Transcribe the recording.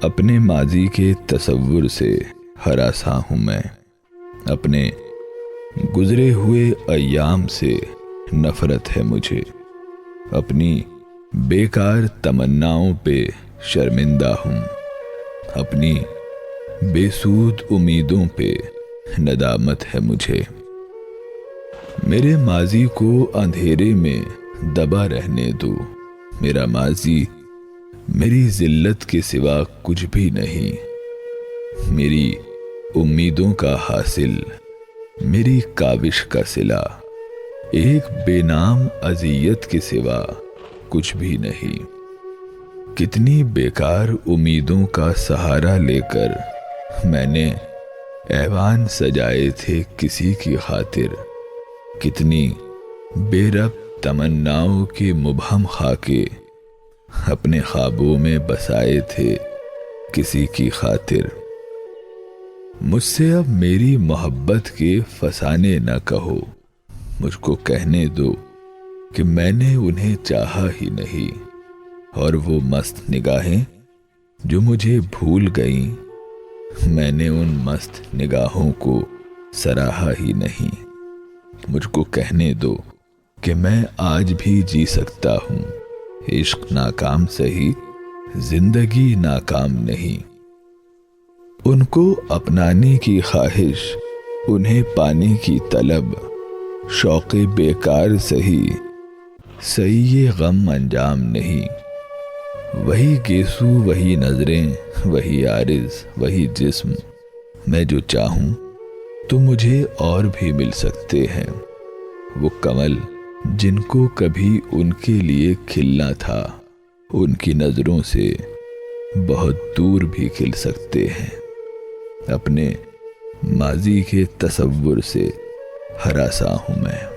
अपने माजी के तसव्वुर से हरासा हूँ मैं। अपने गुजरे हुए अय्याम से नफरत है मुझे। अपनी बेकार तमन्नाओं पे शर्मिंदा हूँ। अपनी बेसूद उम्मीदों पे नदामत है मुझे। मेरे माजी को अंधेरे में दबा रहने दो। मेरा माजी मेरी जिल्लत के सिवा कुछ भी नहीं। मेरी उम्मीदों का हासिल, मेरी काविश का सिला, एक बेनाम अज़ियत के सिवा कुछ भी नहीं। कितनी बेकार उम्मीदों का सहारा लेकर मैंने ऐवान सजाए थे किसी की खातिर। कितनी बेरब तमन्नाओं के मुबहम खाके अपने ख्वाबों में बसाए थे किसी की खातिर। मुझसे अब मेरी मोहब्बत के फसाने न कहो। मुझको कहने दो कि मैंने उन्हें चाहा ही नहीं। और वो मस्त निगाहें जो मुझे भूल गईं, मैंने उन मस्त निगाहों को सराहा ही नहीं। मुझको कहने दो कि मैं आज भी जी सकता हूँ। इश्क नाकाम सही, जिंदगी नाकाम नहीं। उनको अपनाने की ख्वाहिश, उन्हें पाने की तलब, शौक़े बेकार सही, सही ये गम अंजाम नहीं। वही गेसू, वही नजरें, वही आरिज़, वही जिस्म। मैं जो चाहूँ तो मुझे और भी मिल सकते हैं। वो कमल जिनको कभी उनके लिए खिलना था, उनकी नजरों से बहुत दूर भी खिल सकते हैं। अपने माजी के तसव्वुर से हरासा हूँ मैं।